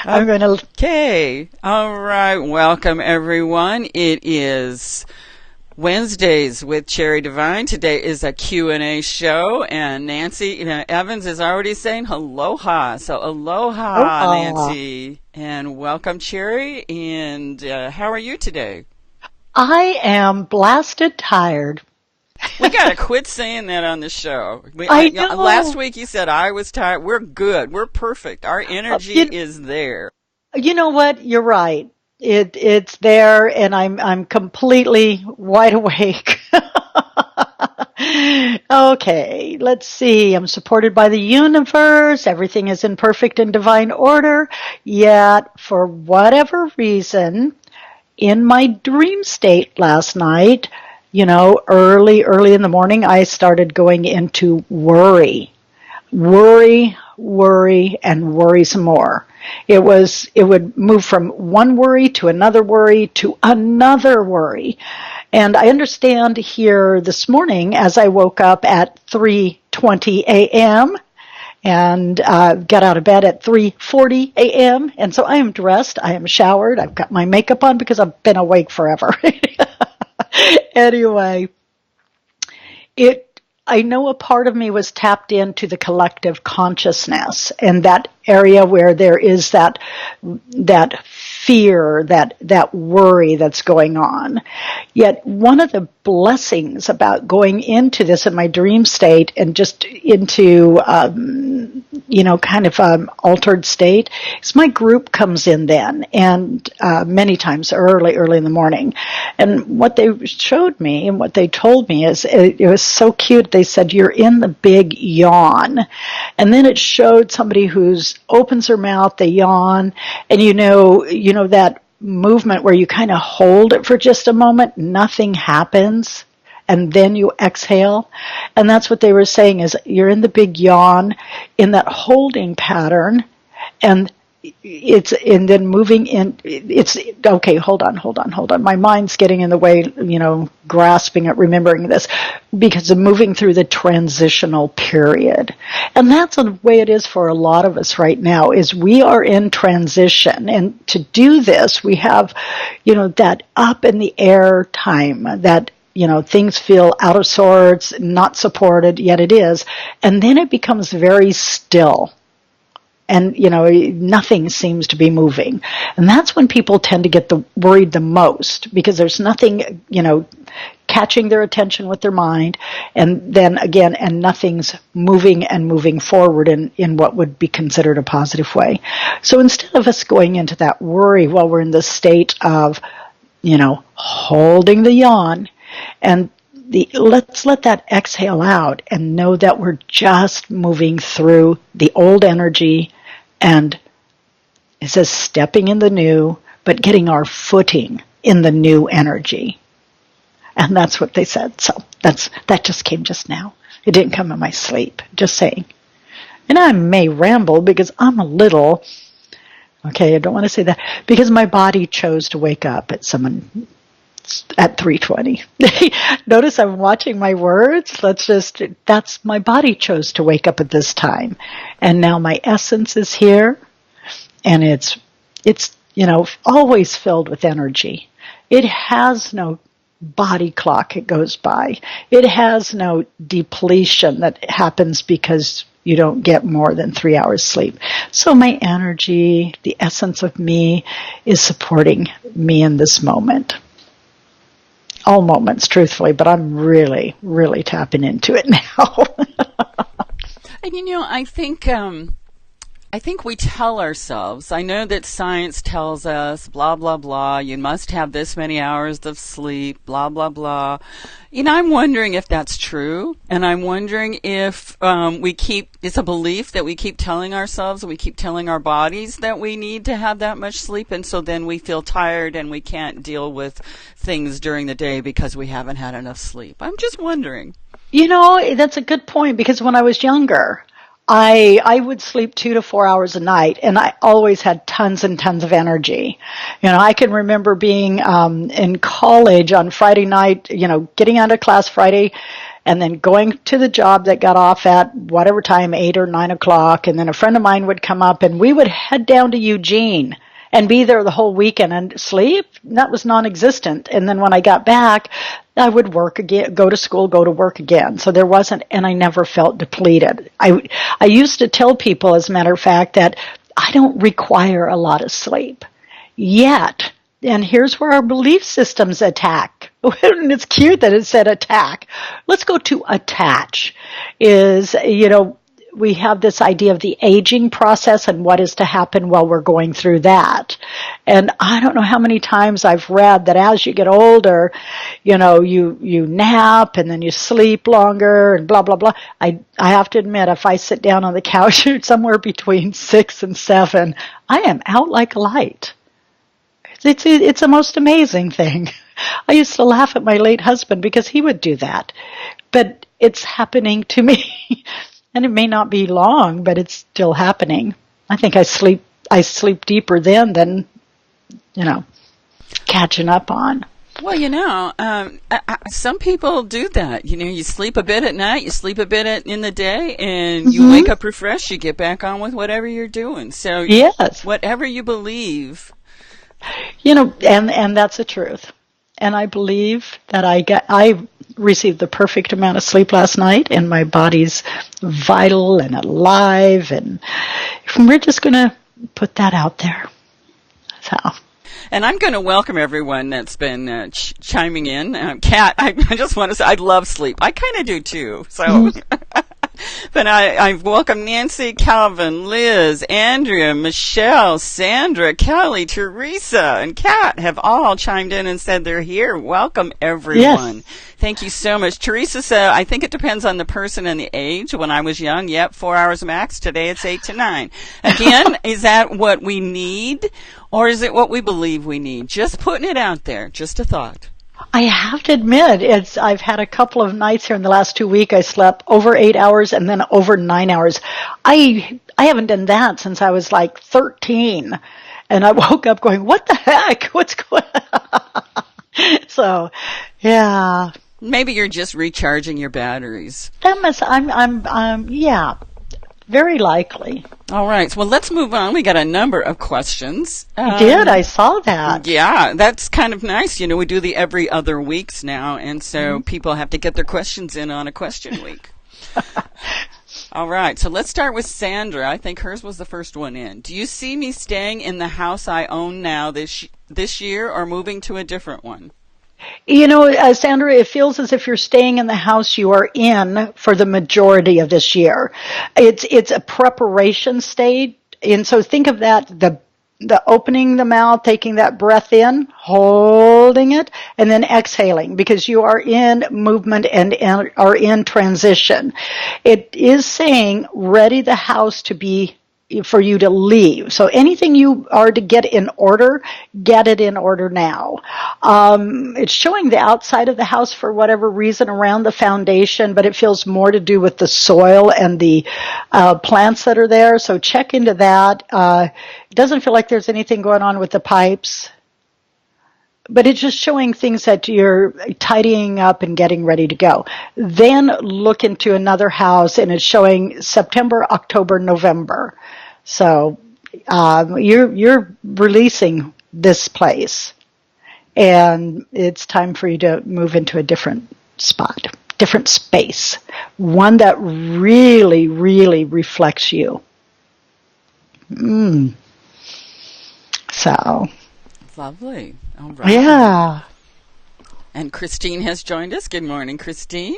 I'm going to. Okay. All right. Welcome, everyone. It is Wednesdays with Cherry Divine. Today is a Q&A show, and Nancy Evans is already saying aloha. So aloha, Nancy, and welcome, Cherry. And how are you today? I am blasted tired. We got to quit saying that on the show. I know. Last week you said I was tired. We're good. We're perfect. Our energy is there. You know what? You're right. It's there, and I'm completely wide awake. Okay, let's see. I'm supported by the universe. Everything is in perfect and divine order. Yet, for whatever reason, in my dream state last night, early in the morning, I started going into worry, and worry some more. It would move from one worry to another worry to another worry. And I understand here this morning as I woke up at 3:20 a.m. and got out of bed at 3:40 a.m. And so I am dressed, I am showered, I've got my makeup on because I've been awake forever. Anyway, I know a part of me was tapped into the collective consciousness and that area where there is that fear, that worry that's going on. Yet one of the blessings about going into this in my dream state and just into, altered state is my group comes in then and many times early in the morning. And what they showed me and what they told me is it was so cute. They said, you're in the Big Yawn. And then it showed somebody who's opens her mouth, they yawn, and you know that movement where you kind of hold it for just a moment, nothing happens, and then you exhale. And that's what they were saying is you're in the Big Yawn, in that holding pattern, and then moving in, okay, hold on. My mind's getting in the way, grasping at remembering this, because of moving through the transitional period. And that's the way it is for a lot of us right now, is we are in transition. And to do this, we have, that up in the air time, that things feel out of sorts, not supported, yet it is. And then it becomes very still. And, nothing seems to be moving. And that's when people tend to get worried the most, because there's nothing, catching their attention with their mind. And then again, and nothing's moving forward in what would be considered a positive way. So instead of us going into that worry while we're in the state of, holding the yawn, and let's let that exhale out and know that we're just moving through the old energy, and it says stepping in the new, but getting our footing in the new energy. And that's what they said. So that just came just now. It didn't come in my sleep, just saying. And I may ramble because I'm a little, okay, I don't want to say that, because my body chose to wake up at 3:20. Notice I'm watching my words. That's my body chose to wake up at this time. And now my essence is here, and it's always filled with energy. It has no body clock it goes by. It has no depletion that happens because you don't get more than 3 hours sleep. So my energy, the essence of me, is supporting me in this moment. All moments, truthfully, but I'm really, really tapping into it now. And I think we tell ourselves, I know that science tells us, blah, blah, blah, you must have this many hours of sleep, blah, blah, blah. I'm wondering if that's true. And I'm wondering if it's a belief that we keep telling ourselves, we keep telling our bodies that we need to have that much sleep. And so then we feel tired and we can't deal with things during the day because we haven't had enough sleep. I'm just wondering. That's a good point, because when I was younger, I would sleep 2 to 4 hours a night, and I always had tons and tons of energy. I can remember being in college on Friday night, getting out of class Friday and then going to the job that got off at whatever time, 8 or 9 o'clock, and then a friend of mine would come up and we would head down to Eugene and be there the whole weekend, and sleep, that was non-existent. And then when I got back, I would work again, go to school, go to work again. So there wasn't, and I never felt depleted. I used to tell people, as a matter of fact, that I don't require a lot of sleep yet. And here's where our belief systems attack. And it's cute that it said attack. Let's go to attach. We have this idea of the aging process and what is to happen while we're going through that. And I don't know how many times I've read that as you get older, you nap and then you sleep longer and blah, blah, blah. I have to admit, if I sit down on the couch somewhere between 6 and 7, I am out like a light. It's the most amazing thing. I used to laugh at my late husband because he would do that. But it's happening to me. And it may not be long, but it's still happening. I think I sleep deeper then than, catching up on. Well, some people do that. You sleep a bit at night, you sleep a bit in the day, and you wake up refreshed, you get back on with whatever you're doing. So yes, whatever you believe. And that's the truth. And I believe that I received the perfect amount of sleep last night, and my body's vital and alive, and we're just going to put that out there. So. And I'm going to welcome everyone that's been chiming in. Kat, I just want to say I love sleep. I kind of do too. So. But I welcome Nancy, Calvin, Liz, Andrea, Michelle, Sandra, Kelli, Teresa, and Kat have all chimed in and said they're here. Welcome, everyone. Yes. Thank you so much. Teresa said, I think it depends on the person and the age. When I was young, 4 hours max. Today it's 8 to 9. Again, is that what we need, or is it what we believe we need? Just putting it out there. Just a thought. I have to admit, I've had a couple of nights here in the last 2 weeks. I slept over 8 hours and then over 9 hours. I haven't done that since I was like 13. And I woke up going, what the heck? What's going on? So, yeah. Maybe you're just recharging your batteries. Yeah. Very likely. All right. Well, let's move on. We got a number of questions. You did. I saw that. Yeah, that's kind of nice. We do the every other weeks now, and so people have to get their questions in on a question week. All right. So let's start with Sandra. I think hers was the first one in. Do you see me staying in the house I own now this year, or moving to a different one? Sandra, it feels as if you're staying in the house you are in for the majority of this year. It's a preparation state. And so think of that, the opening the mouth, taking that breath in, holding it, and then exhaling, because you are in movement and are in transition. It is saying ready the house to be for you to leave. So anything you are to get in order, get it in order now. It's showing the outside of the house for whatever reason around the foundation, but it feels more to do with the soil and the plants that are there. So check into that. It doesn't feel like there's anything going on with the pipes, but it's just showing things that you're tidying up and getting ready to go. Then look into another house, and it's showing September, October, November. So you're releasing this place, and it's time for you to move into a different spot, different space, one that really, really reflects you. So. Lovely. All right. Yeah. And Christine has joined us. Good morning, Christine.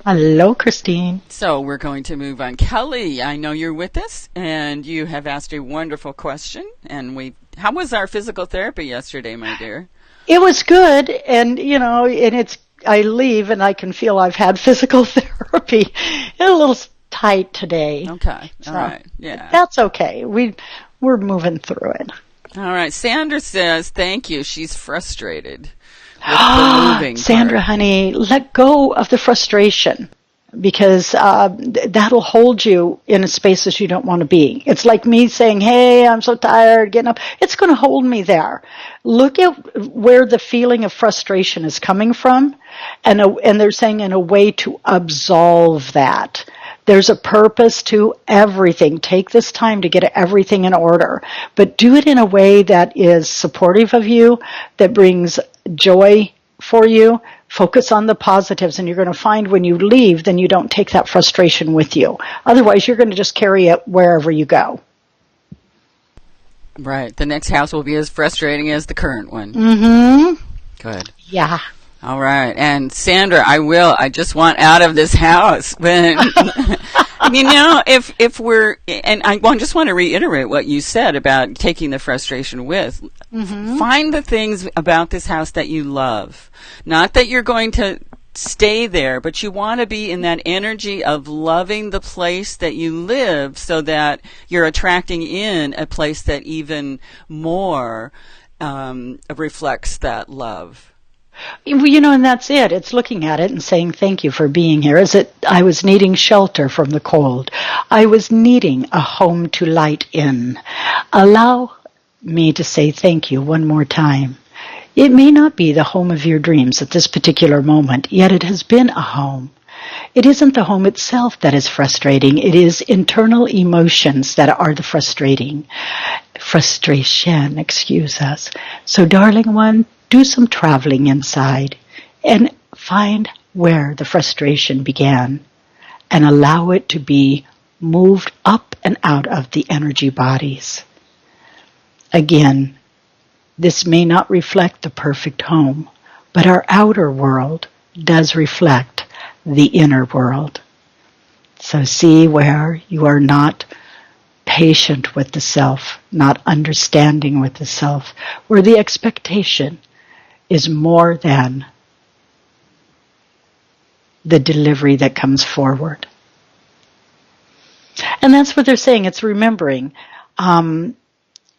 Hello, Christine. So we're going to move on. Kelli, I know you're with us, and you have asked a wonderful question. And how was our physical therapy yesterday, my dear? It was good, and I leave and I can feel I've had physical therapy. It's a little tight today. Okay. So, all right. Yeah. That's okay. We're moving through it. All right. Sandra says, thank you. She's frustrated with the moving Sandra, part. honey, let go of the frustration. because that'll hold you in a spaces you don't want to be. It's like me saying, hey, I'm so tired, getting up. It's going to hold me there. Look at where the feeling of frustration is coming from, and they're saying in a way to absolve that. There's a purpose to everything. Take this time to get everything in order, but do it in a way that is supportive of you, that brings joy for you. Focus on the positives, and you're going to find when you leave, then you don't take that frustration with you. Otherwise, you're going to just carry it wherever you go. Right. The next house will be as frustrating as the current one. Mm-hmm. Good. Yeah. All right. And Sandra, I just want out of this house. When, if we're, and I just want to reiterate what you said about taking the frustration with. Mm-hmm. Find the things about this house that you love. Not that you're going to stay there, but you want to be in that energy of loving the place that you live, so that you're attracting in a place that even more reflects that love. And that's it. It's looking at it and saying, thank you for being here. I was needing shelter from the cold. I was needing a home to light in. Allow me to say thank you one more time. It may not be the home of your dreams at this particular moment, yet it has been a home. It isn't the home itself that is frustrating. It is internal emotions that are the frustration, excuse us. So, darling one, do some traveling inside and find where the frustration began and allow it to be moved up and out of the energy bodies. Again, this may not reflect the perfect home, but our outer world does reflect the inner world. So see where you are not patient with the self, not understanding with the self, where the expectation is more than the delivery that comes forward. And that's what they're saying. It's remembering.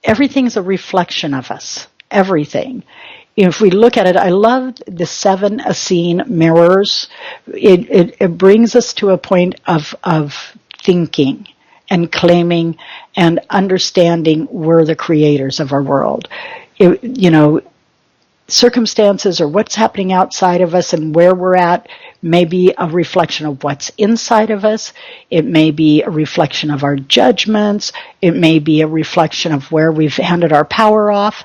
Everything's a reflection of us. Everything. If we look at it, I love the 7 Essene mirrors. It brings us to a point of thinking and claiming and understanding we're the creators of our world. Circumstances or what's happening outside of us and where we're at may be a reflection of what's inside of us. It may be a reflection of our judgments. It may be a reflection of where we've handed our power off,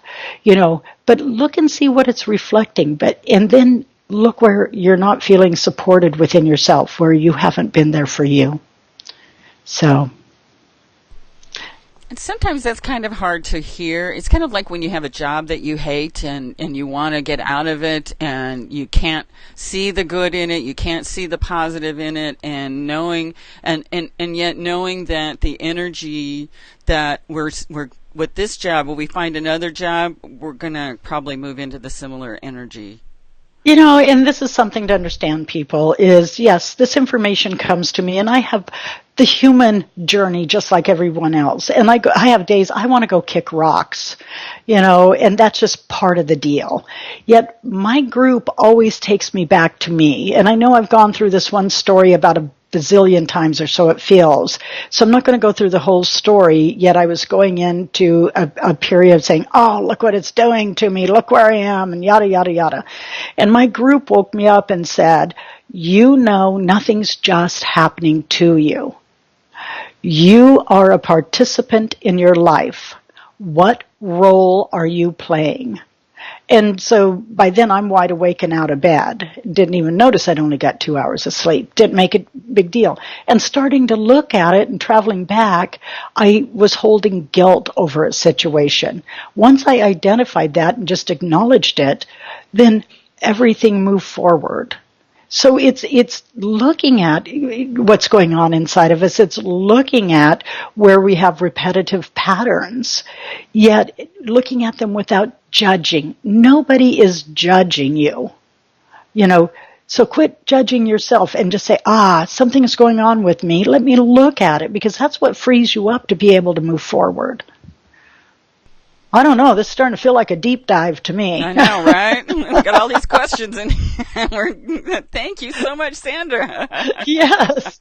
but look and see what it's reflecting. And then look where you're not feeling supported within yourself, where you haven't been there for you. So. And sometimes that's kind of hard to hear. It's kind of like when you have a job that you hate and you want to get out of it and you can't see the good in it, you can't see the positive in it, and yet knowing that the energy that we're with this job, when we find another job, we're going to probably move into the similar energy. And this is something to understand, people, is, yes, this information comes to me, and I have the human journey just like everyone else. And I have days I want to go kick rocks, and that's just part of the deal. Yet my group always takes me back to me. And I know I've gone through this one story about a bazillion times, or so it feels. So I'm not going to go through the whole story, yet I was going into a period of saying, oh, look what it's doing to me, look where I am, and yada, yada, yada. And my group woke me up and said, nothing's just happening to you. You are a participant in your life. What role are you playing? And so by then I'm wide awake and out of bed. Didn't even notice I'd only got 2 hours of sleep. Didn't make it a big deal. And starting to look at it and traveling back, I was holding guilt over a situation. Once I identified that and just acknowledged it, then everything moved forward. So it's looking at what's going on inside of us. It's looking at where we have repetitive patterns, yet looking at them without judging. Nobody is judging you, so quit judging yourself and just say, something's going on with me. Let me look at it, because that's what frees you up to be able to move forward. I don't know. This is starting to feel like a deep dive to me. I know, right? We've got all these questions, and thank you so much, Sandra. Yes.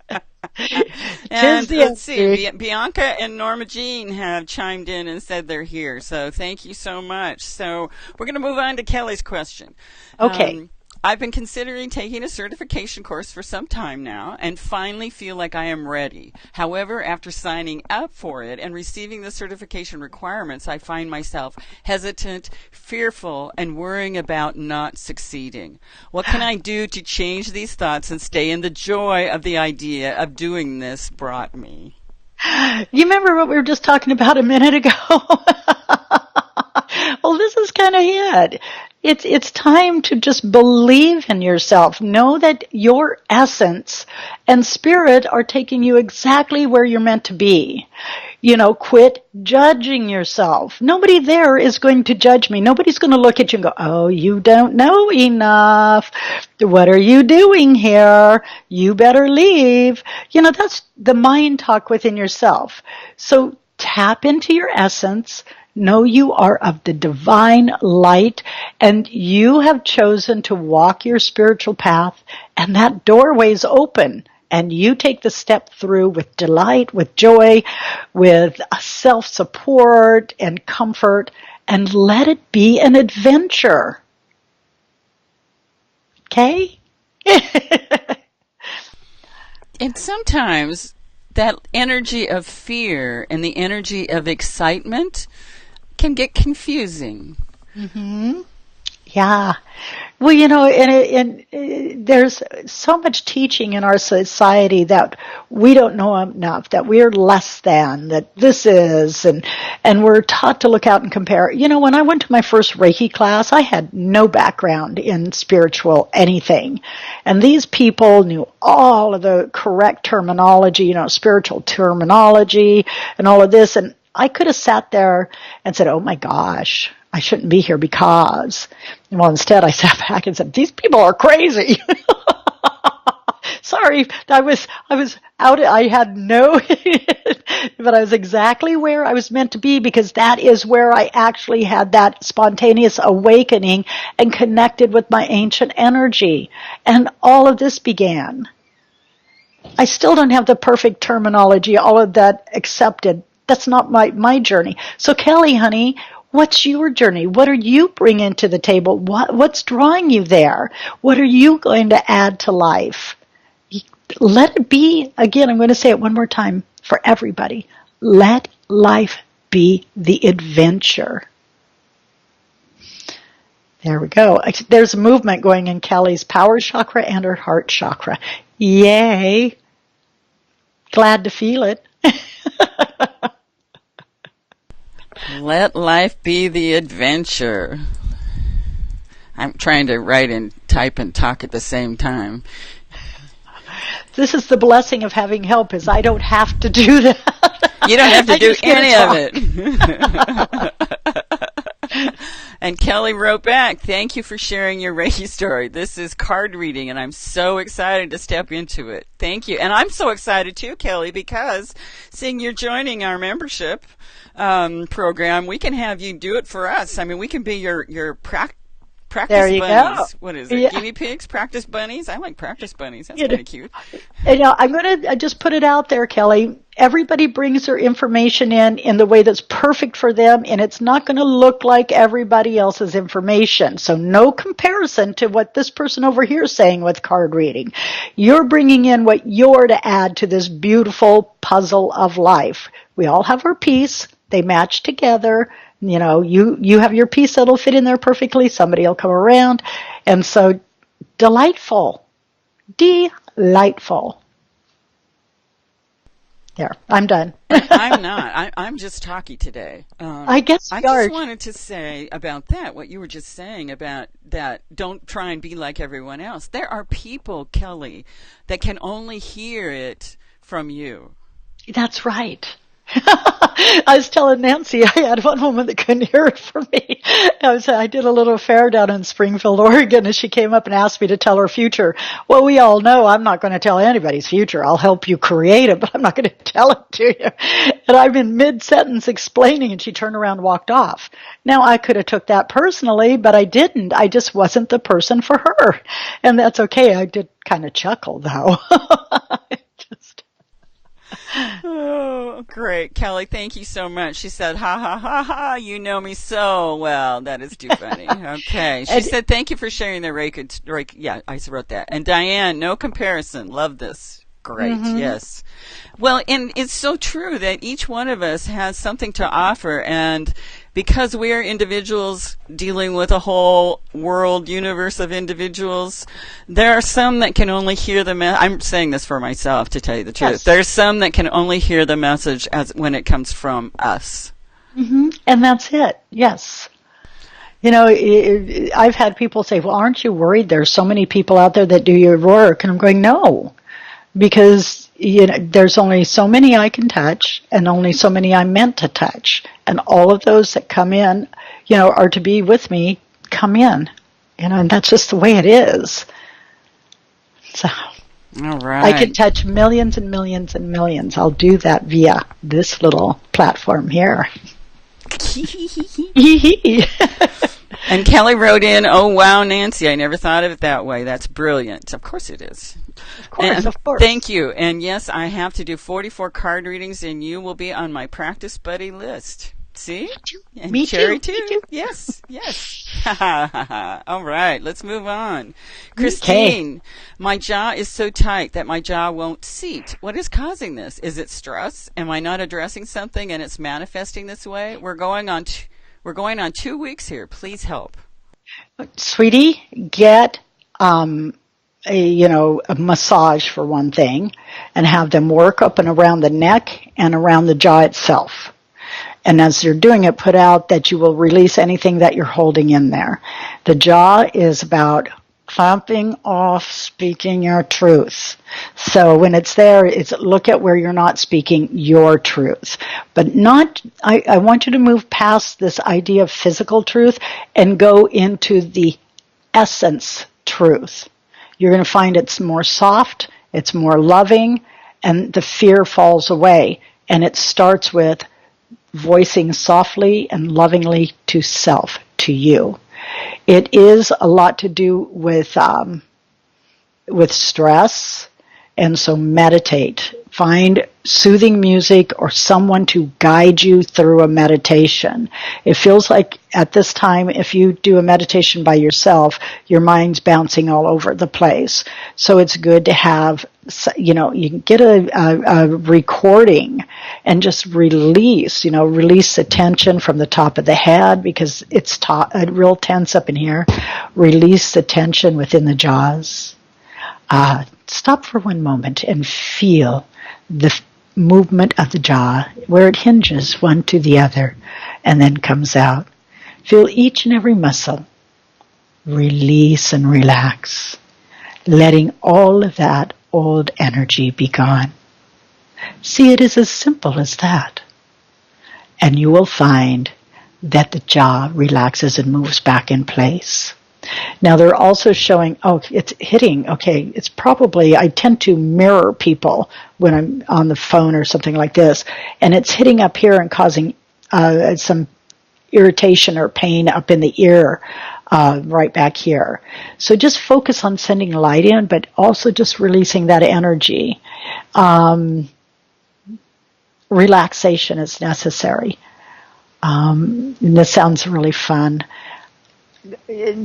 And let's see, Bianca and Norma Jean have chimed in and said they're here, so thank you so much. So we're going to move on to Kelly's question. Okay. I've been considering taking a certification course for some time now and finally feel like I am ready. However, after signing up for it and receiving the certification requirements, I find myself hesitant, fearful, and worrying about not succeeding. What can I do to change these thoughts and stay in the joy of the idea of doing this brought me? You remember what we were just talking about a minute ago? Well, this is kind of it. It's time to just believe in yourself. Know that your essence and spirit are taking you exactly where you're meant to be. Quit judging yourself. Nobody there is going to judge me. Nobody's going to look at you and go, oh, you don't know enough. What are you doing here? You better leave. That's the mind talk within yourself. So tap into your essence. Know you are of the divine light, and you have chosen to walk your spiritual path, and that doorway is open, and you take the step through with delight, with joy, with self-support and comfort, and let it be an adventure. Okay? And sometimes that energy of fear and the energy of excitement can get confusing. Mm-hmm. Yeah. Well, and there's so much teaching in our society that we don't know enough, that we're less than, that this is, and we're taught to look out and compare. When I went to my first Reiki class, I had no background in spiritual anything. And these people knew all of the correct terminology, spiritual terminology and all of this. And I could have sat there and said, oh my gosh, I shouldn't be here because. Well, instead I sat back and said, these people are crazy. Sorry, I was out. I had no, but I was exactly where I was meant to be, because that is where I actually had that spontaneous awakening and connected with my ancient energy. And all of this began. I still don't have the perfect terminology, all of that accepted. That's not my journey. So Kelli, honey, what's your journey? What are you bringing to the table? What's drawing you there? What are you going to add to life? Let it be, again, I'm going to say it one more time for everybody. Let life be the adventure. There we go. There's a movement going in Kelli's power chakra and her heart chakra. Yay. Glad to feel it. Let life be the adventure. I'm trying to write and type and talk at the same time. This is the blessing of having help, is I don't have to do that. You don't have to do any of it. And Kelli wrote back, thank you for sharing your Reiki story. This is card reading, and I'm so excited to step into it. Thank you. And I'm so excited too, Kelli, because seeing you're joining our membership program, we can have you do it for us. I mean, we can be your practice there you bunnies. Go. What is it? Yeah. Guinea pigs? Practice bunnies? I like practice bunnies. That's kind of cute. I'm going to just put it out there, Kelli. Everybody brings their information in the way that's perfect for them, and it's not going to look like everybody else's information. So no comparison to what this person over here is saying with card reading. You're bringing in what you're to add to this beautiful puzzle of life. We all have our piece. They match together. You have your piece that'll fit in there perfectly. Somebody will come around. And so delightful. Delightful. There, I'm done. I'm not. I'm just talky today. I guess I just wanted to say about that, what you were just saying about that, don't try and be like everyone else. There are people, Kelli, that can only hear it from you. That's right. I was telling Nancy, I had one woman that couldn't hear it for me. I did a little fair down in Springfield, Oregon, and she came up and asked me to tell her future. Well, we all know I'm not going to tell anybody's future. I'll help you create it, but I'm not going to tell it to you. And I'm in mid-sentence explaining, and she turned around and walked off. Now, I could have took that personally, but I didn't. I just wasn't the person for her. And that's okay. I did kind of chuckle, though. Just... Oh, great. Kelly, thank you so much. She said, ha, ha, ha, ha, you know me so well. That is too funny. Okay. She said, thank you for sharing the Reiki. Yeah, I wrote that. And Diane, no comparison. Love this. Great. Mm-hmm. Yes. Well, and it's so true that each one of us has something to offer. And because we are individuals dealing with a whole world, universe of individuals, there are some that can only hear the I'm saying this for myself, to tell you the truth. Yes. There's some that can only hear the message as when it comes from us. Mm-hmm. And that's it. Yes. You know, I've had people say, well, aren't you worried there's so many people out there that do your work? And I'm going, no. Because, you know, there's only so many I can touch and only so many I'm meant to touch. And all of those that come in, you know, are to be with me, come in. You know, and that's just the way it is. So, all right. I can touch millions and millions and millions. I'll do that via this little platform here. And Kelly wrote in, oh, wow, Nancy, I never thought of it that way. That's brilliant. Of course it is. Of course. Thank you. And yes, I have to do 44 card readings, and you will be on my practice buddy list. See? And Me Cherry too. too. Yes, yes. All right, let's move on. Christine, my jaw is so tight that my jaw won't seat. What is causing this? Is it stress? Am I not addressing something and it's manifesting this way? We're going on 2 weeks here. Please help. Sweetie, get a massage for one thing, and have them work up and around the neck and around the jaw itself. And as you're doing it, put out that you will release anything that you're holding in there. The jaw is about clamping off speaking your truth. So when it's there, it's look at where you're not speaking your truth. But not, I want you to move past this idea of physical truth and go into the essence truth. You're going to find it's more soft, it's more loving, and the fear falls away. And it starts with voicing softly and lovingly to self, to you. It is a lot to do with stress, and so meditate. Find soothing music or someone to guide you through a meditation. It feels like at this time, if you do a meditation by yourself, your mind's bouncing all over the place. So it's good to have, you can get a recording and just release the tension from the top of the head, because it's real tense up in here. Release the tension within the jaws. Stop for one moment and feel the movement of the jaw, where it hinges one to the other and then comes out. Feel each and every muscle release and relax, letting all of that old energy be gone. See, it is as simple as that. And you will find that the jaw relaxes and moves back in place. Now they're also showing, it's hitting. Okay, it's probably, I tend to mirror people when I'm on the phone or something like this, and it's hitting up here and causing some irritation or pain up in the ear, right back here. So just focus on sending light in, but also just releasing that energy. Relaxation is necessary. And this sounds really fun.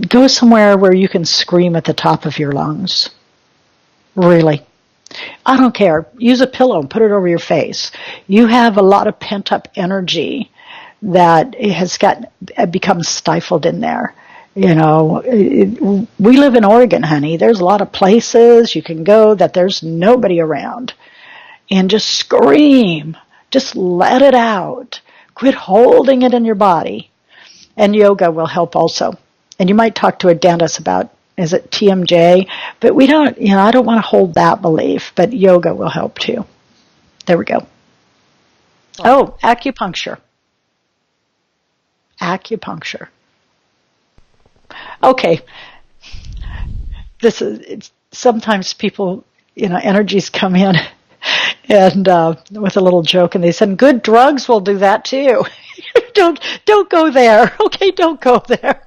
Go somewhere where you can scream at the top of your lungs. Really. I don't care. Use a pillow and put it over your face. You have a lot of pent-up energy that has become stifled in there. We live in Oregon, honey. There's a lot of places you can go that there's nobody around. And just scream. Just let it out. Quit holding it in your body. And yoga will help also. And you might talk to a dentist about, is it TMJ? But we don't, I don't want to hold that belief, but yoga will help too. There we go. Oh, acupuncture. Acupuncture. Okay. Sometimes people, energies come in and with a little joke, and they said, good drugs will do that too. Don't go there. Okay, don't go there.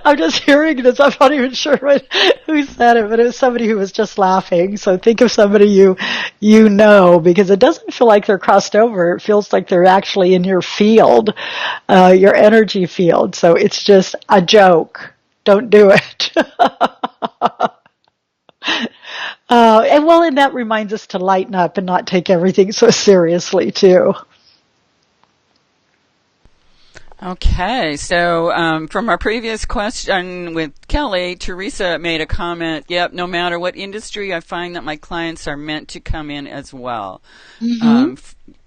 I'm just hearing this. I'm not even sure who said it, but it was somebody who was just laughing. So think of somebody you know, because it doesn't feel like they're crossed over. It feels like they're actually in your field, your energy field. So it's just a joke. Don't do it. And that reminds us to lighten up and not take everything so seriously too. Okay, so from our previous question with Kelli, Teresa made a comment, yep, no matter what industry, I find that my clients are meant to come in as well. Mm-hmm.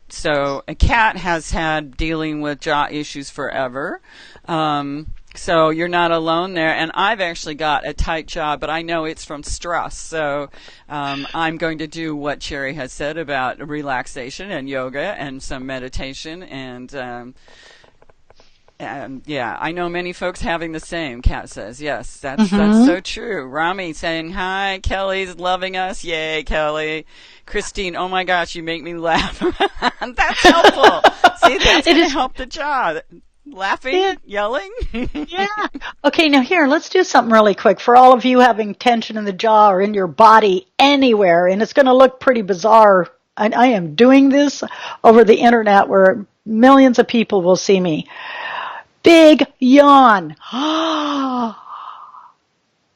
So a cat has had dealing with jaw issues forever. So you're not alone there. And I've actually got a tight jaw, but I know it's from stress. So I'm going to do what Cherry has said about relaxation and yoga and some meditation. And yeah, I know many folks having the same. Kat says, yes, that's so true. Rami saying, hi, Kelly's loving us. Yay, Kelly. Christine, oh my gosh, you make me laugh. That's helpful. See, that's going to help the jaw. Laughing, yelling. Yeah. Okay, now here, let's do something really quick. For all of you having tension in the jaw or in your body anywhere, and it's going to look pretty bizarre. I am doing this over the internet where millions of people will see me. Big yawn.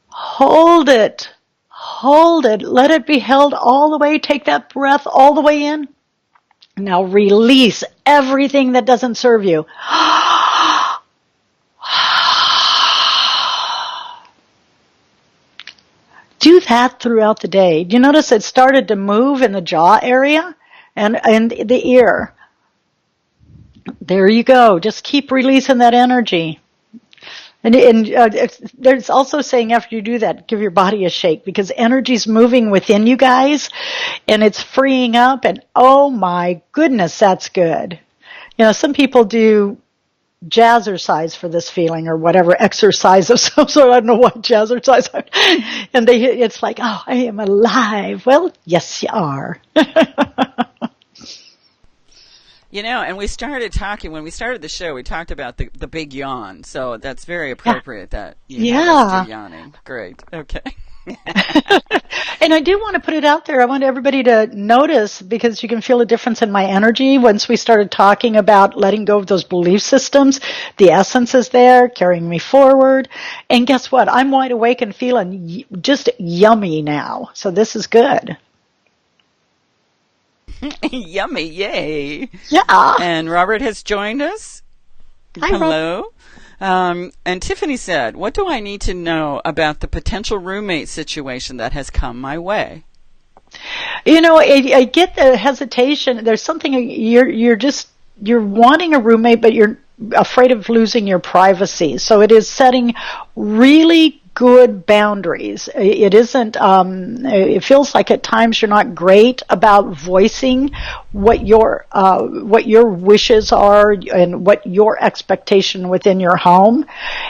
Hold it. Hold it. Let it be held all the way. Take that breath all the way in. Now release everything that doesn't serve you. Do that throughout the day. Do you notice it started to move in the jaw area and the ear? There you go. Just keep releasing that energy. And there's also saying after you do that, give your body a shake because energy's moving within you guys and it's freeing up and oh my goodness, that's good. Some people do jazzercise for this feeling or whatever exercise of some sort. I don't know what jazzercise. And it's like, oh, I am alive. Well, yes, you are. And we started talking, when we started the show, we talked about the big yawn. So that's very appropriate that you have us do yawning. Great. Okay. And I do want to put it out there. I want everybody to notice because you can feel a difference in my energy. Once we started talking about letting go of those belief systems, the essence is there, carrying me forward. And guess what? I'm wide awake and feeling just yummy now. So this is good. Yummy, yay. Yeah. And Robert has joined us. Hi, hello. And Tiffany said, what do I need to know about the potential roommate situation that has come my way? I get the hesitation. There's something you're wanting a roommate, but you're afraid of losing your privacy. So it is setting really good boundaries. It isn't, it feels like at times you're not great about voicing what your wishes are and what your expectation within your home.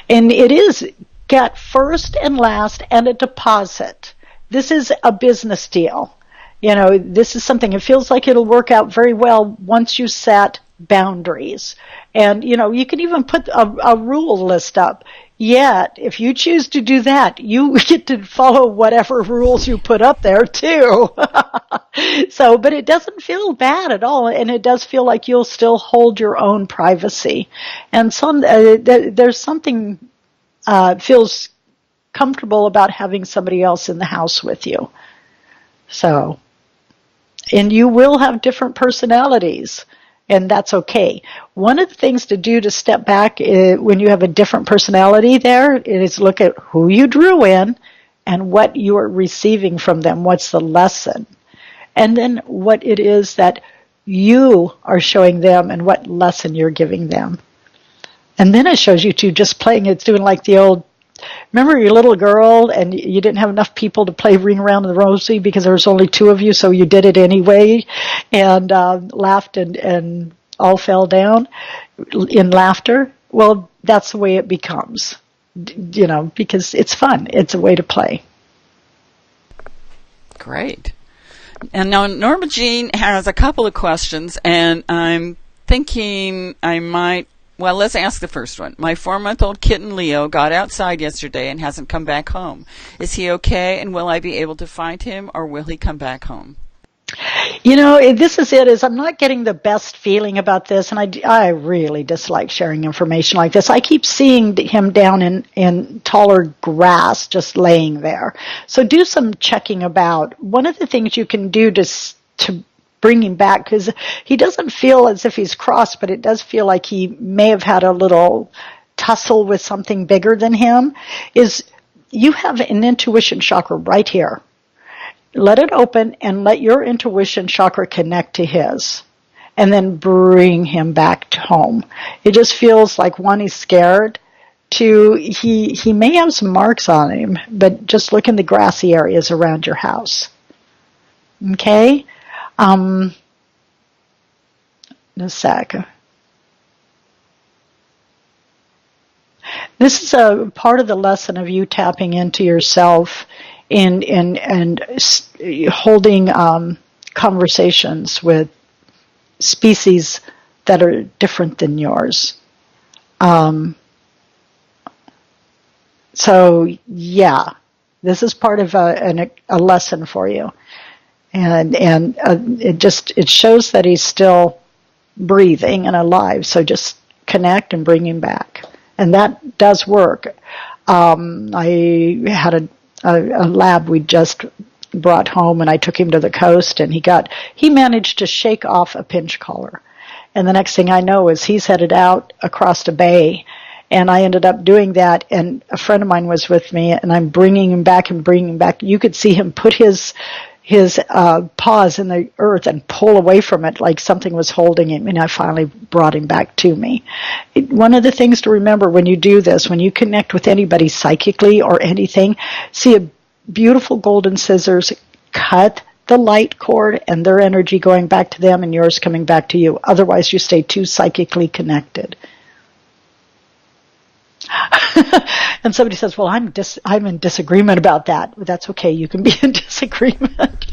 And it is get first and last and a deposit. This is a business deal. This is something, it feels like it'll work out very well once you set boundaries. And, you can even put a rule list up. Yet, if you choose to do that, you get to follow whatever rules you put up there too. But it doesn't feel bad at all, and it does feel like you'll still hold your own privacy. And there's something feels comfortable about having somebody else in the house with you. So, and you will have different personalities. And that's okay. One of the things to do to step back when you have a different personality there is look at who you drew in and what you are receiving from them. What's the lesson? And then what it is that you are showing them and what lesson you're giving them. And then it shows you two just playing. It's doing like the old remember your little girl and you didn't have enough people to play Ring Around the Rosie because there was only two of you, so you did it anyway, and laughed and all fell down in laughter? Well, that's the way it becomes, because it's fun. It's a way to play. Great. And now Norma Jean has a couple of questions, and I'm thinking well, let's ask the first one. My 4-month-old kitten Leo got outside yesterday and hasn't come back home. Is he okay, and will I be able to find him, or will he come back home? This is I'm not getting the best feeling about this, and I really dislike sharing information like this. I keep seeing him down in taller grass just laying there. So do some checking about. One of the things you can do to bring him back, because he doesn't feel as if he's crossed, but it does feel like he may have had a little tussle with something bigger than him, is you have an intuition chakra right here. Let it open and let your intuition chakra connect to his, and then bring him back to home. It just feels like, one, he's scared. Two, he may have some marks on him, but just look in the grassy areas around your house. Okay? In a sec. This is a part of the lesson of you tapping into yourself and holding conversations with species that are different than yours. So yeah, this is part of a lesson for you, and it shows that he's still breathing and alive. So just connect and bring him back, and that does work. I had a lab we just brought home, and I took him to the coast, and he managed to shake off a pinch collar. And the next thing I know is he's headed out across the bay, and I ended up doing that, and a friend of mine was with me, and I'm bringing him back and bringing him back. You could see him put his paws in the earth and pull away from it like something was holding him, and I finally brought him back to me. One of the things to remember when you do this, when you connect with anybody psychically or anything, see a beautiful golden scissors, cut the light cord and their energy going back to them and yours coming back to you. Otherwise, you stay too psychically connected. And somebody says, well, I'm in disagreement about that. That's okay. You can be in disagreement.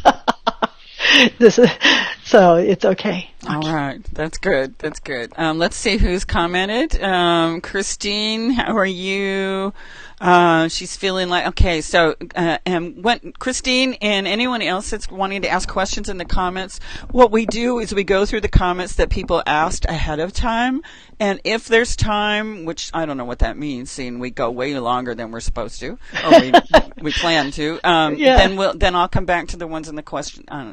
So it's okay. All right. That's good. That's good. Let's see who's commented. Christine, how are you? She's feeling like, okay, so, Christine and anyone else that's wanting to ask questions in the comments, what we do is we go through the comments that people asked ahead of time, and if there's time, which I don't know what that means, seeing we go way longer than we're supposed to, or we plan to, then I'll come back to the ones in the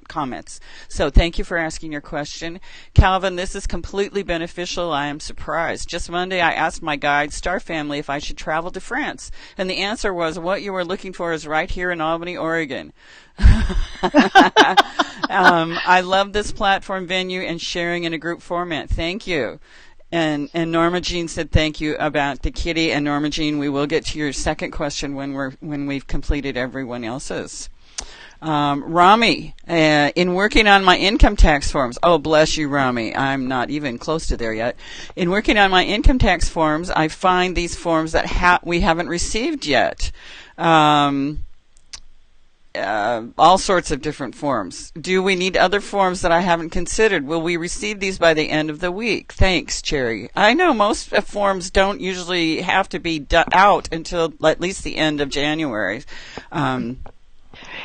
comments. So thank you for asking your question. Calvin, this is completely beneficial. I am surprised. Just Monday, I asked my guide, Star Family, if I should travel to France. And the answer was, what you were looking for is right here in Albany, Oregon. I love this platform venue and sharing in a group format. Thank you. And Norma Jean said thank you about the kitty. And Norma Jean, we will get to your second question when we've completed everyone else's. Rami, in working on my income tax forms, oh bless you, Rami, I'm not even close to there yet. In working on my income tax forms, I find these forms that we haven't received yet. All sorts of different forms. Do we need other forms that I haven't considered? Will we receive these by the end of the week? Thanks, Cherry. I know most forms don't usually have to be out until at least the end of January.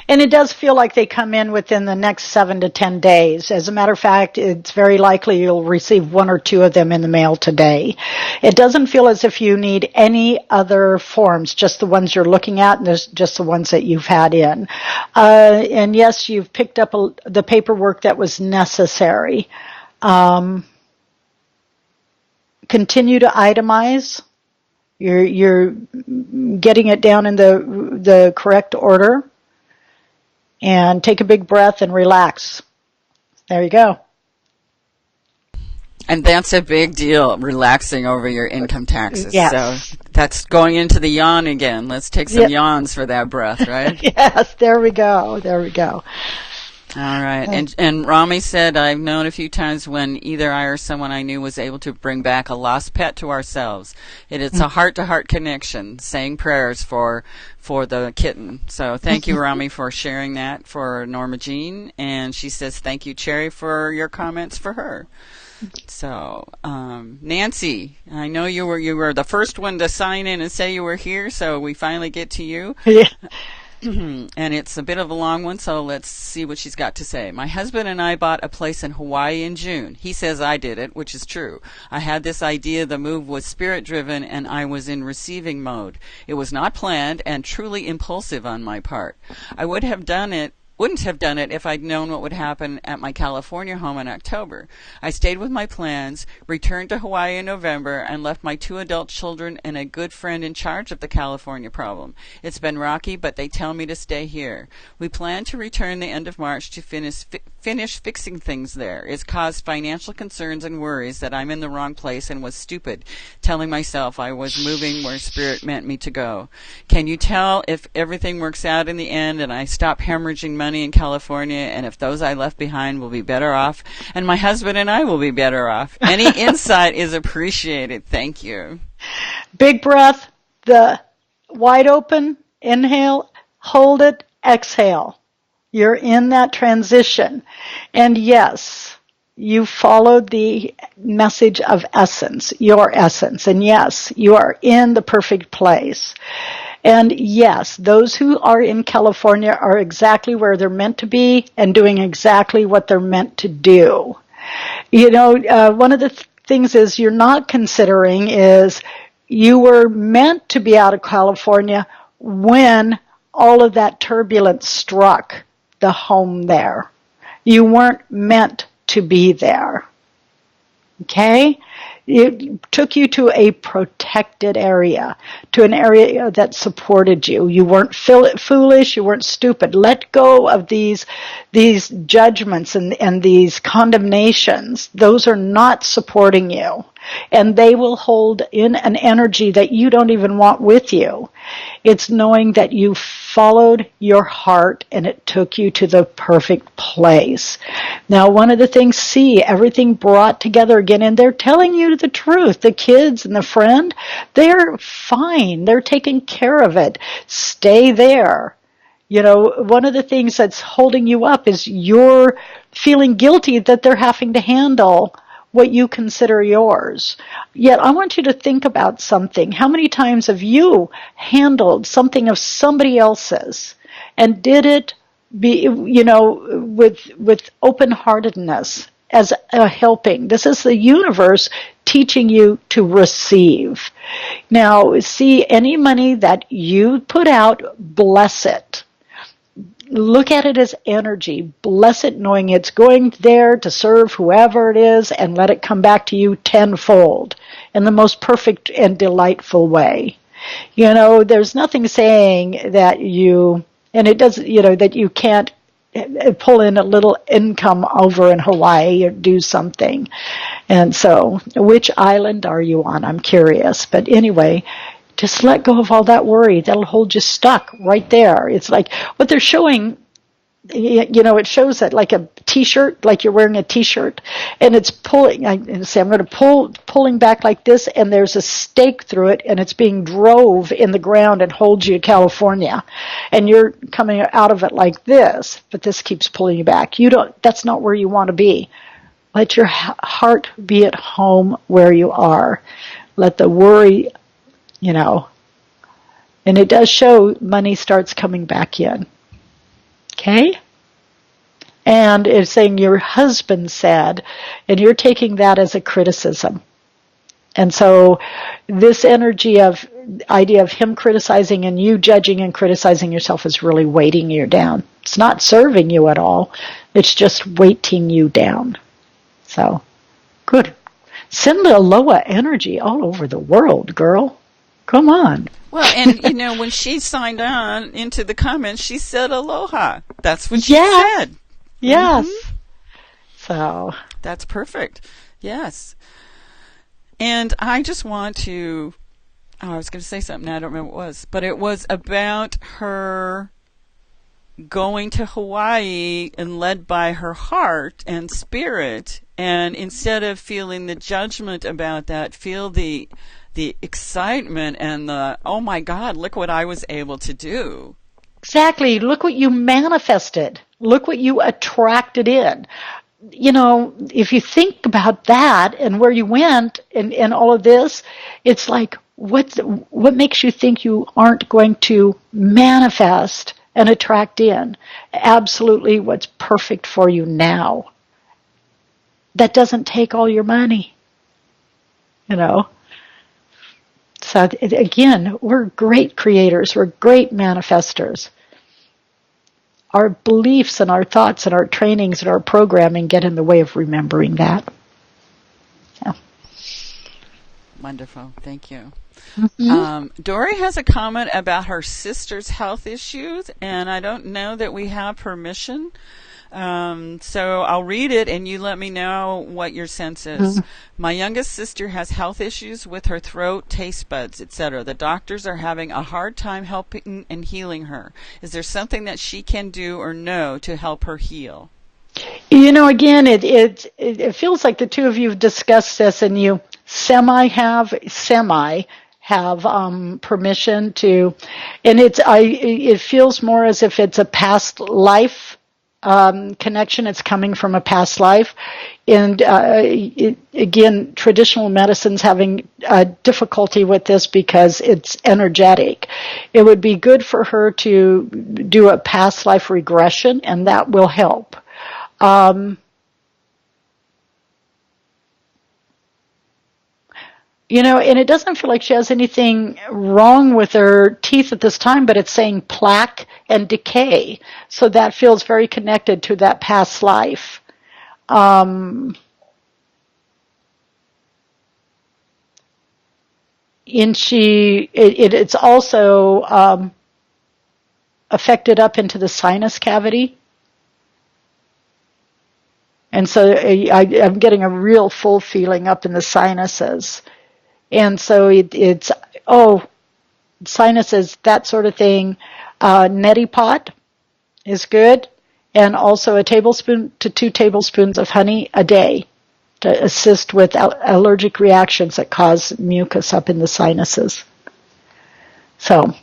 And it does feel like they come in within the next 7 to 10 days. As a matter of fact, it's very likely you'll receive 1 or 2 of them in the mail today. It doesn't feel as if you need any other forms, just the ones you're looking at, and there's just the ones that you've had in. And yes, you've picked up the paperwork that was necessary. Continue to itemize. You're getting it down in the correct order. And take a big breath and relax. There you go. And that's a big deal, relaxing over your income taxes. Yes. So That's going into the yawn again. Let's take some yawns for that breath, right? Yes, there we go. There we go. All right. And Rami said, I've known a few times when either I or someone I knew was able to bring back a lost pet to ourselves. It's a heart-to-heart connection, saying prayers for the kitten. So thank you, Rami, for sharing that for Norma Jean. And she says, thank you, Cherry, for your comments for her. So, Nancy, I know you were the first one to sign in and say you were here, so we finally get to you. Yeah. And it's a bit of a long one, so let's see what she's got to say. My husband and I bought a place in Hawaii in June. He says I did it, which is true. I had this idea the move was spirit-driven, and I was in receiving mode. It was not planned and truly impulsive on my part. I wouldn't have done it if I'd known what would happen at my California home in October. I stayed with my plans, returned to Hawaii in November, and left my 2 adult children and a good friend in charge of the California problem. It's been rocky, but they tell me to stay here. We plan to return the end of March to finish fixing things there. It's caused financial concerns and worries that I'm in the wrong place and was stupid, telling myself I was moving where Spirit meant me to go. Can you tell if everything works out in the end and I stop hemorrhaging money in California, and if those I left behind will be better off, and my husband and I will be better off? Any insight is appreciated. Thank you. Big breath, the wide open, inhale, hold it, exhale. You're in that transition. And yes, you followed the message of essence, your essence. And yes, you are in the perfect place. And yes, those who are in California are exactly where they're meant to be and doing exactly what they're meant to do. You know, one of the things is you're not considering is you were meant to be out of California when all of that turbulence struck the home there. You weren't meant to be there. Okay? It took you to a protected area, to an area that supported you. You weren't foolish, you weren't stupid. Let go of these judgments and these condemnations. Those are not supporting you. And they will hold in an energy that you don't even want with you. It's knowing that you followed your heart and it took you to the perfect place. Now, one of the things, see, everything brought together again, and they're telling you the truth. The kids and the friend, they're fine. They're taking care of it. Stay there. You know, one of the things that's holding you up is you're feeling guilty that they're having to handle what you consider yours. Yet I want you to think about something. How many times have you handled something of somebody else's and did it with open-heartedness as a helping? This is the universe teaching you to receive. Now, see, any money that you put out, bless it. Look at it as energy. Bless it, knowing it's going there to serve whoever it is, and let it come back to you tenfold in the most perfect and delightful way. You know, there's nothing saying that that you can't pull in a little income over in Hawaii or do something. And so, which island are you on? I'm curious. But anyway, just let go of all that worry. That'll hold you stuck right there. It's like what they're showing, it shows that like a t-shirt, like you're wearing a t-shirt, and it's pulling, I'm going to pulling back like this, and there's a stake through it, and it's being drove in the ground and holds you to California. And you're coming out of it like this, but this keeps pulling you back. That's not where you want to be. Let your heart be at home where you are. Let the worry, and it does show money starts coming back in. Okay? And it's saying your husband said, and you're taking that as a criticism. And so this idea of him criticizing and you judging and criticizing yourself is really weighting you down. It's not serving you at all. It's just weighting you down. So, good. Send the aloha energy all over the world, girl. Come on. Well, and when she signed on into the comments, she said aloha. That's what she said. Yes. Mm-hmm. So that's perfect. Yes. And I just want to I was going to say something. Now I don't remember what it was, but it was about her going to Hawaii and led by her heart and spirit. And instead of feeling the judgment about that, feel the excitement and the, oh my God, look what I was able to do. Exactly. Look what you manifested. Look what you attracted in. You know, if you think about that and where you went and all of this, it's like, what makes you think you aren't going to manifest and attract in absolutely what's perfect for you now? That doesn't take all your money, you know. So again, we're great creators. We're great manifestors. Our beliefs and our thoughts and our trainings and our programming get in the way of remembering that. Yeah. Wonderful. Thank you. Mm-hmm. Dory has a comment about her sister's health issues, and I don't know that we have permission. So I'll read it and you let me know what your sense is. Mm-hmm. My youngest sister has health issues with her throat, taste buds, etc. The doctors are having a hard time helping and healing her. Is there something that she can do or know to help her heal? You know, again, it feels like the two of you have discussed this and you semi have permission to, and it feels more as if it's a past life connection. It's coming from a past life. And again, traditional medicine's having difficulty with this because it's energetic. It would be good for her to do a past life regression, and that will help. You know, and it doesn't feel like she has anything wrong with her teeth at this time, but it's saying plaque and decay. So that feels very connected to that past life. And it's also affected up into the sinus cavity. And so I'm getting a real full feeling up in the sinuses. And so it's sinuses, that sort of thing. Neti pot is good. And also a tablespoon to 2 tablespoons of honey a day to assist with allergic reactions that cause mucus up in the sinuses. So.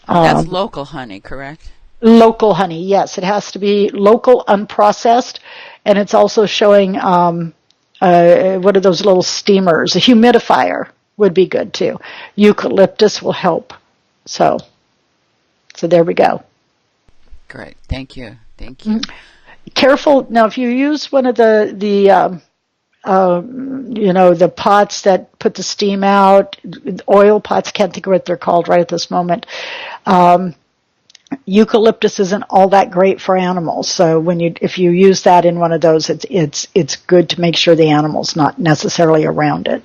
That's local honey, correct? Local honey, yes. It has to be local, unprocessed. And it's also showing, what are those little steamers? A humidifier would be good too. Eucalyptus will help. So there we go. Great. Thank you. Thank you. Careful. Now, if you use one of the pots that put the steam out, oil pots, can't think of what they're called right at this moment. Eucalyptus isn't all that great for animals, so if you use that in one of those, it's good to make sure the animal's not necessarily around it.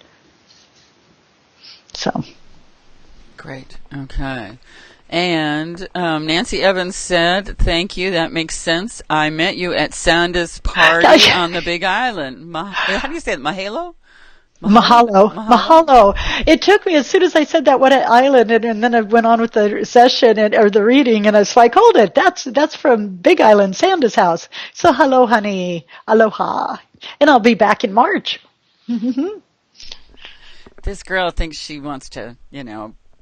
So, great. Okay. And Nancy Evans said, "Thank you. That makes sense. I met you at Sandra's party on the Big Island. How do you say it? Mahalo." Mahalo. It took me, as soon as I said that, what an island, and then I went on with the session or the reading, and I was like, hold it, that's from Big Island, Sandra's house. So hello, honey, aloha, and I'll be back in March. This girl thinks she wants to,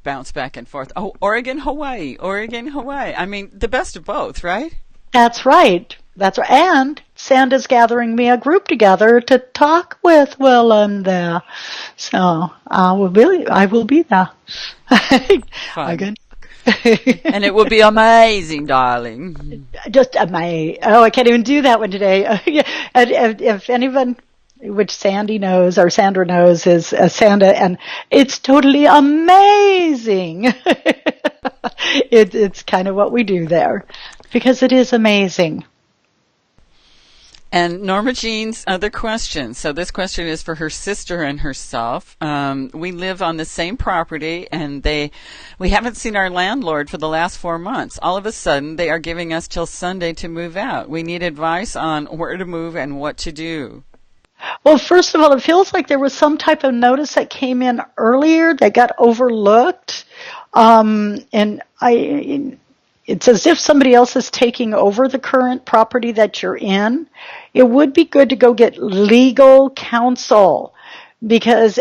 bounce back and forth. Oh, Oregon, Hawaii. I mean, the best of both, right? That's right. And Sandra's gathering me a group together to talk with while I'm there. So I will be there. Fun. And it will be amazing, darling. Just amazing. Oh, I can't even do that one today. If anyone, which Sandy knows or Sandra knows, is Sandra, and it's totally amazing. It's kind of what we do there because it is amazing. And Norma Jean's other question. So this question is for her sister and herself. We live on the same property, and we haven't seen our landlord for the last 4 months. All of a sudden, they are giving us till Sunday to move out. We need advice on where to move and what to do. Well, first of all, it feels like there was some type of notice that came in earlier that got overlooked. And it's as if somebody else is taking over the current property that you're in. It would be good to go get legal counsel, because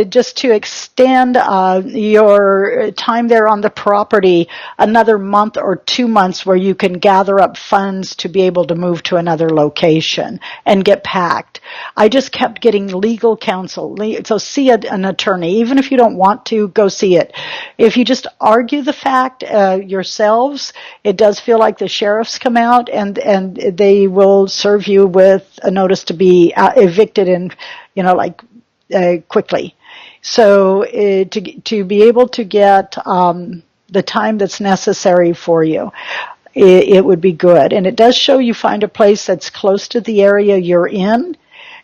just to extend your time there on the property another month or 2 months, where you can gather up funds to be able to move to another location and get packed. I just kept getting legal counsel. So see an attorney. Even if you don't want to, go see it. If you just argue the fact yourselves, it does feel like the sheriffs come out and they will serve you with a notice to be evicted in, quickly. So to be able to get the time that's necessary for you, it would be good. And it does show you find a place that's close to the area you're in,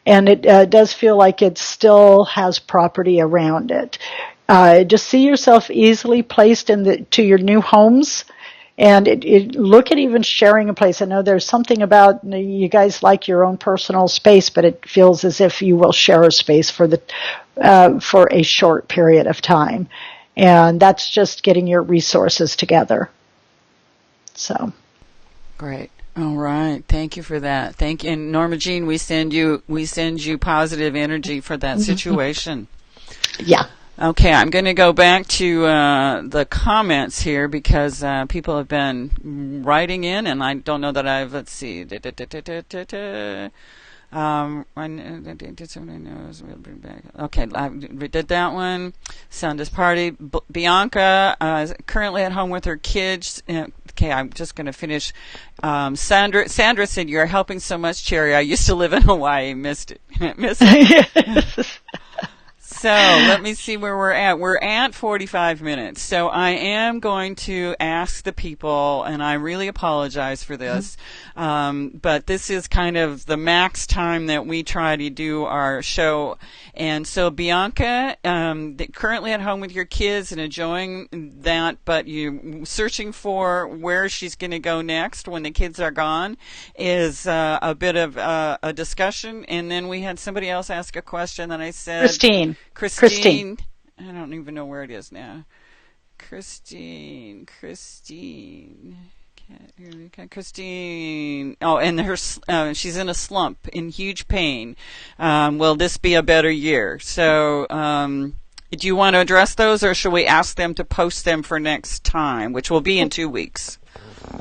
and it does feel like it still has property around it. Just see yourself easily placed to your new homes. And look at even sharing a place. I know there's something about you guys like your own personal space, but it feels as if you will share a space for a short period of time. And that's just getting your resources together. So. Great. All right. Thank you for that. Thank you. And Norma Jean, we send you positive energy for that situation. Yeah. Okay, I'm going to go back to the comments here, because people have been writing in, and I don't know that let's see. I did somebody knows. We'll bring back. Okay, we did that one. Sandra's party. Bianca is currently at home with her kids. Okay, I'm just going to finish. Sandra said, "You're helping so much, Cherry. I used to live in Hawaii. Missed it. Missed it." So let me see where we're at. We're at 45 minutes. So I am going to ask the people, and I really apologize for this, but this is kind of the max time that we try to do our show. And so Bianca, currently at home with your kids and enjoying that, but you searching for where she's going to go next when the kids are gone, is a bit of a discussion. And then we had somebody else ask a question, and I said... Christine. I don't even know where it is now. Christine. Oh, and she's in a slump, in huge pain. Will this be a better year? So, do you want to address those, or should we ask them to post them for next time, which will be in 2 weeks?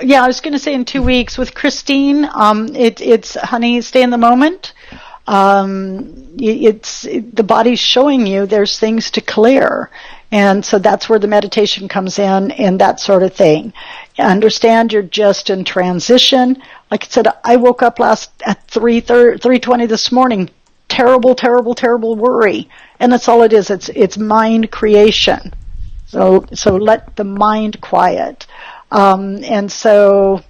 Yeah, I was going to say in 2 weeks. With Christine, it's honey, stay in the moment. The body's showing you there's things to clear. And so that's where the meditation comes in and that sort of thing. Understand you're just in transition. Like I said, I woke up at 3:20 this morning. Terrible, terrible, terrible worry. And that's all it is. It's mind creation. So let the mind quiet. And so...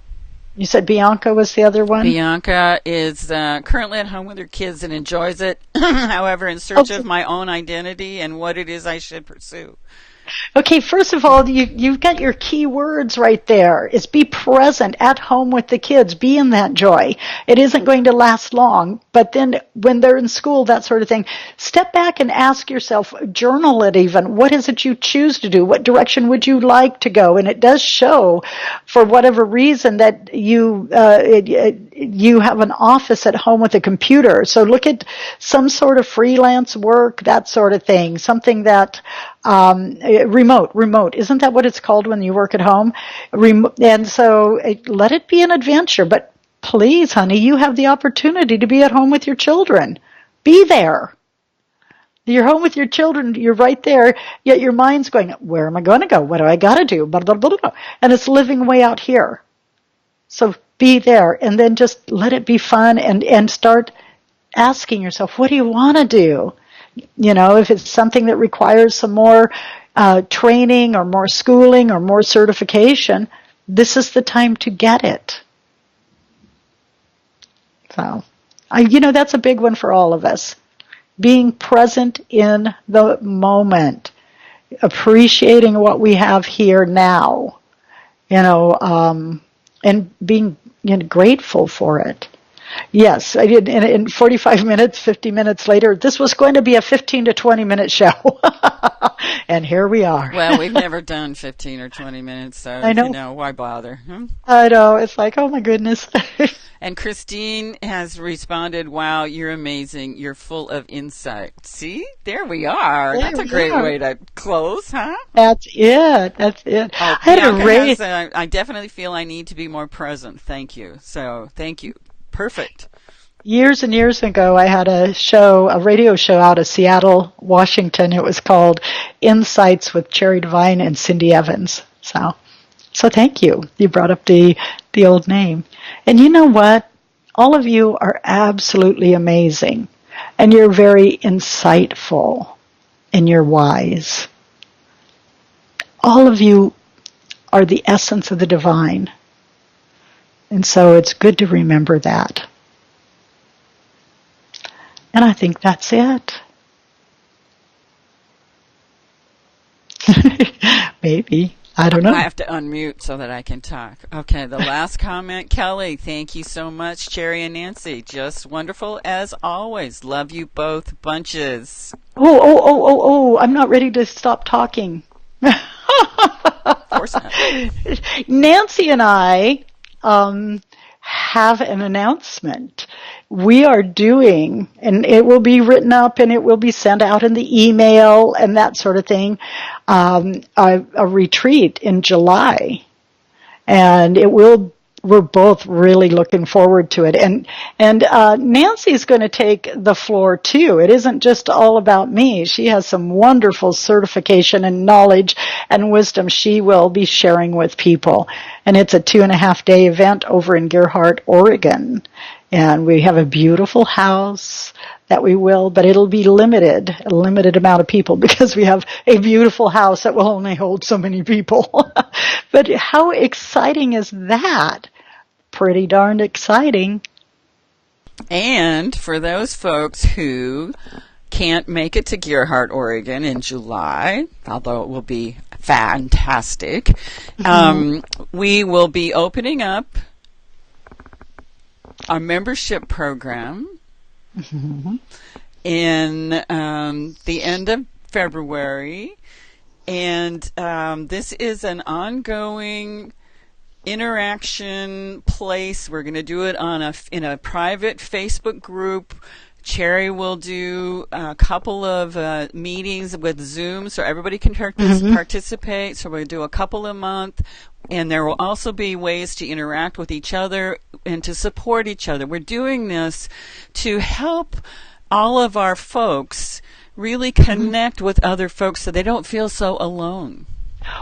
You said Bianca was the other one? Bianca is currently at home with her kids and enjoys it. However, in search of my own identity and what it is I should pursue. Okay, first of all, you've got your key words right there. Is be present at home with the kids. Be in that joy. It isn't going to last long, but then when they're in school, that sort of thing, step back and ask yourself, journal it even. What is it you choose to do? What direction would you like to go? And it does show, for whatever reason, that you have an office at home with a computer. So look at some sort of freelance work, that sort of thing, something that... remote. Isn't that what it's called when you work at home? And so let it be an adventure. But please, honey, you have the opportunity to be at home with your children. Be there. You're home with your children. You're right there. Yet your mind's going, where am I going to go? What do I got to do? Blah, blah, blah, blah. And it's living way out here. So be there. And then just let it be fun and start asking yourself, what do you want to do? You know, if it's something that requires some more training or more schooling or more certification, this is the time to get it. So, that's a big one for all of us. Being present in the moment, appreciating what we have here now, and being grateful for it. Yes, I did. In 45 minutes, 50 minutes later, this was going to be a 15 to 20 minute show. And here we are. Well, we've never done 15 or 20 minutes, so, I know. why bother? Hmm? I know. It's like, oh my goodness. And Christine has responded, wow, you're amazing. You're full of insight. See? There we are. There That's a we great are. way to close, huh? That's it. That's it. Oh, I had a Bianca raise. has, I definitely feel I need to be more present. Thank you. So, thank you. Perfect. Years and years ago, I had a radio show out of Seattle, Washington. It was called Insights with Cherry Devine and Cindy Evans. So thank you. You brought up the old name. And you know what? All of you are absolutely amazing. And you're very insightful. And you're wise. All of you are the essence of the divine. And so it's good to remember that. And I think that's it. Maybe. I don't know. I have to unmute so that I can talk. Okay, the last comment, Kelli, thank you so much. Cherry and Nancy, just wonderful as always. Love you both bunches. Oh, I'm not ready to stop talking. Of course not. Nancy and I have an announcement. We are doing, and it will be written up and it will be sent out in the email and that sort of thing, a retreat in July. And we're both really looking forward to it. And Nancy's going to take the floor too. It isn't just all about me. She has some wonderful certification and knowledge and wisdom she will be sharing with people. And it's a 2.5-day event over in Gerhardt, Oregon. And we have a beautiful house that but it'll be a limited amount of people because we have a beautiful house that will only hold so many people. But how exciting is that? Pretty darned exciting. And for those folks who can't make it to Gerhardt, Oregon in July, although it will be fantastic, we will be opening up our membership program in the end of February. And this is an ongoing interaction place. We're going to do it in a private Facebook group. Cherry will do a couple of meetings with Zoom so everybody can participate. So we'll do a couple a month. And there will also be ways to interact with each other and to support each other. We're doing this to help all of our folks really connect with other folks so they don't feel so alone.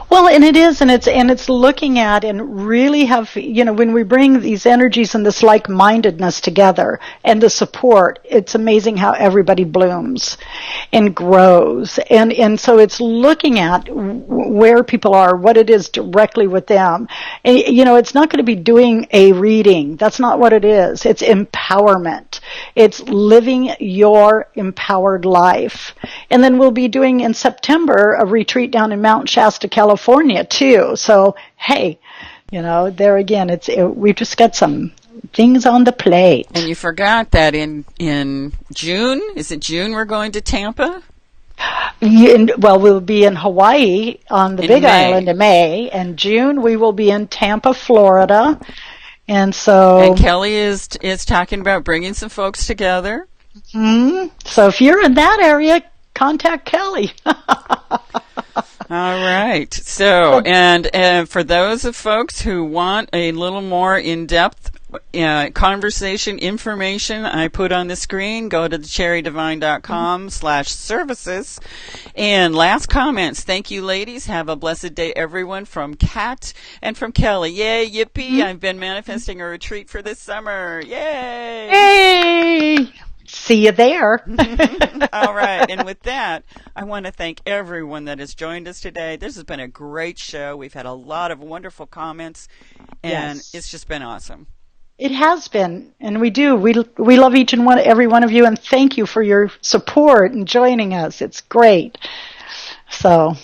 Well, and it is, and it's looking at and really have, when we bring these energies and this like-mindedness together and the support, it's amazing how everybody blooms and grows. And so it's looking at where people are, what it is directly with them. And, it's not going to be doing a reading. That's not what it is. It's empowerment. It's living your empowered life. And then we'll be doing in September a retreat down in Mount Shasta, California too. So, hey, there again, we've just got some things on the plate. And you forgot that in June, is it June we're going to Tampa? We'll be in Hawaii on the Big Island in May, and June we will be in Tampa, Florida. And Kelli is talking about bringing some folks together. So if you're in that area, contact Kelli. All right. So, and for those of folks who want a little more in-depth conversation information, I put on the screen, go to thecherrydivine.com/services. And last comments. Thank you, ladies. Have a blessed day, everyone, from Kat and from Kelli. Yay, yippee. I've been manifesting a retreat for this summer. Yay. Yay. See you there. All right. And with that, I want to thank everyone that has joined us today. This has been a great show. We've had a lot of wonderful comments, and It's just been awesome. It has been, and we do. We love each and every one of you, and thank you for your support and joining us. It's great. So,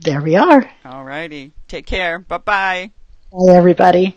there we are. All righty. Take care. Bye-bye. Bye, everybody.